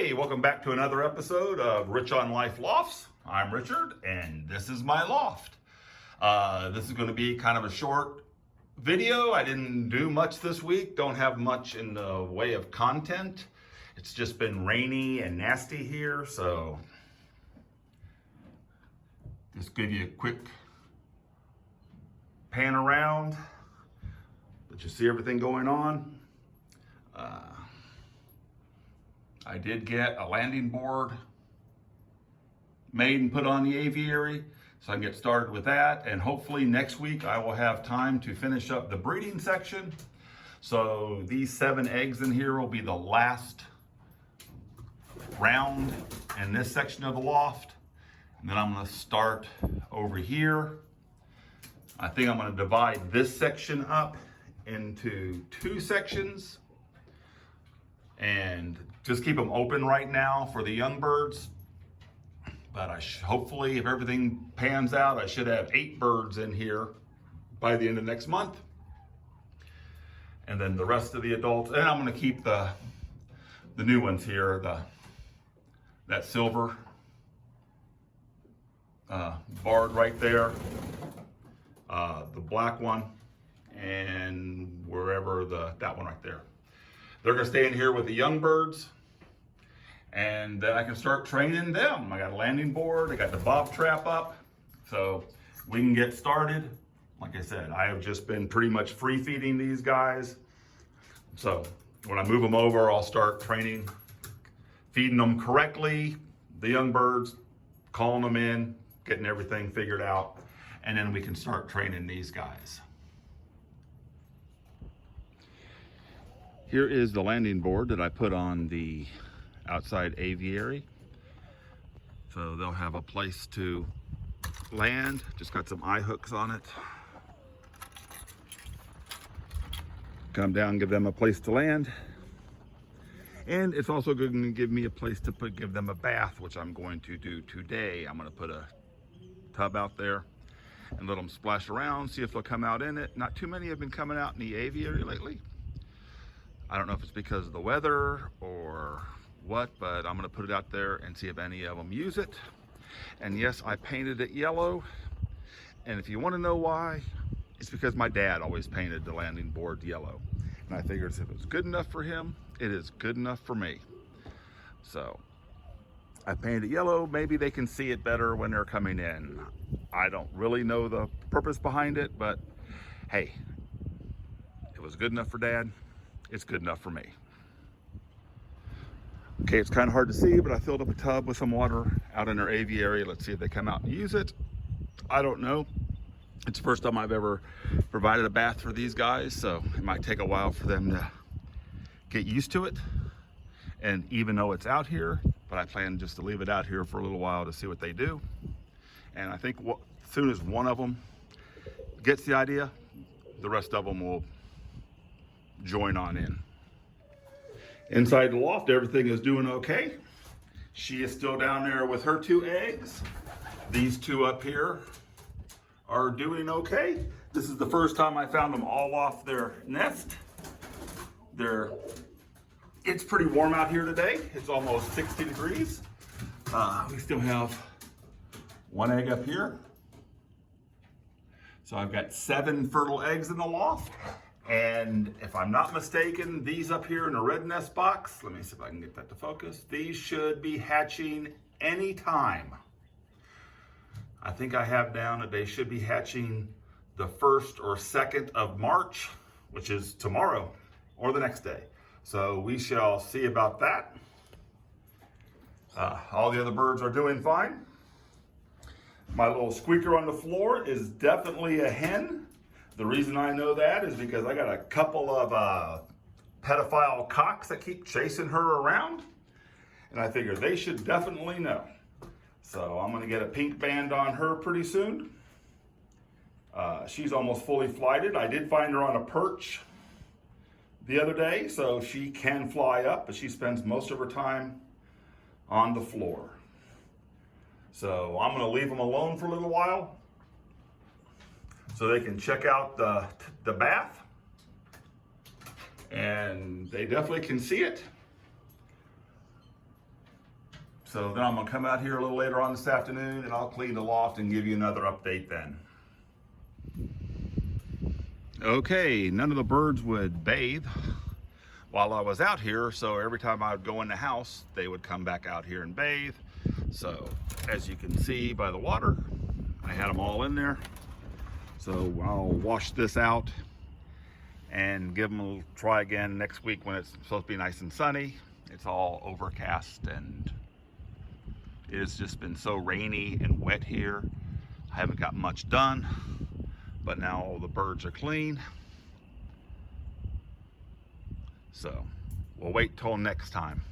Hey, welcome back to another episode of Rich on Life Lofts. I'm Richard, and this is my loft. This is going to be kind of a short video. I didn't do much this week. Don't have much in the way of content. It's just been rainy and nasty here, so just give you a quick pan around, let you see everything going on. I did get a landing board made and put on the aviary, so I can get started with that. And hopefully next week I will have time to finish up the breeding section. So these 7 eggs in here will be the last round in this section of the loft. And then I'm gonna start over here. I think I'm gonna divide this section up into 2 sections and just keep them open right now for the young birds. But hopefully, if everything pans out, I should have 8 birds in here by the end of next month. And then the rest of the adults, and I'm gonna keep the new ones here, that silver barred right there, the black one, and wherever that one right there. They're gonna stay in here with the young birds, and then I can start training them. I got a landing board, I got the bob trap up, so we can get started. Like I said, I have just been pretty much free feeding these guys. So when I move them over, I'll start training, feeding them correctly, the young birds, calling them in, getting everything figured out, and then we can start training these guys. Here is the landing board that I put on the outside aviary. So they'll have a place to land. Just got some eye hooks on it. Come down, give them a place to land. And it's also going to give me a place to give them a bath, which I'm going to do today. I'm going to put a tub out there and let them splash around, see if they'll come out in it. Not too many have been coming out in the aviary lately. I don't know if it's because of the weather or what, but I'm gonna put it out there and see if any of them use it. And yes, I painted it yellow. And if you wanna know why, it's because my dad always painted the landing board yellow. And I figured if it was good enough for him, it is good enough for me. So I painted it yellow. Maybe they can see it better when they're coming in. I don't really know the purpose behind it, but hey, it was good enough for Dad. It's good enough for me. Okay, it's kind of hard to see, but I filled up a tub with some water out in their aviary. Let's see if they come out and use it. I don't know. It's the first time I've ever provided a bath for these guys, so it might take a while for them to get used to it. And even though it's out here, but I plan just to leave it out here for a little while to see what they do. And I think as soon as one of them gets the idea, the rest of them will join on in. Inside the loft, everything is doing okay. She is still down there with her 2 eggs. These 2 up here are doing okay. This is the first time I found them all off their nest. It's pretty warm out here today. It's almost 60 degrees. We still have 1 egg up here. So I've got 7 fertile eggs in the loft. And if I'm not mistaken, these up here in the red nest box, let me see if I can get that to focus. These should be hatching anytime. I think I have down that they should be hatching the 1st or 2nd of March, which is tomorrow or the next day. So we shall see about that. All the other birds are doing fine. My little squeaker on the floor is definitely a hen. The reason I know that is because I got a couple of pedophile cocks that keep chasing her around, and I figure they should definitely know. So I'm gonna get a pink band on her pretty soon. She's almost fully flighted. I did find her on a perch the other day, so she can fly up, but she spends most of her time on the floor. So I'm gonna leave them alone for a little while, so they can check out the bath, and they definitely can see it. So then I'm gonna come out here a little later on this afternoon and I'll clean the loft and give you another update then. Okay, none of the birds would bathe while I was out here, so every time I would go in the house, they would come back out here and bathe. So as you can see by the water, I had them all in there. So I'll wash this out and give them a try again next week when it's supposed to be nice and sunny. It's all overcast and it has just been so rainy and wet here. I haven't got much done, but now all the birds are clean. So we'll wait till next time.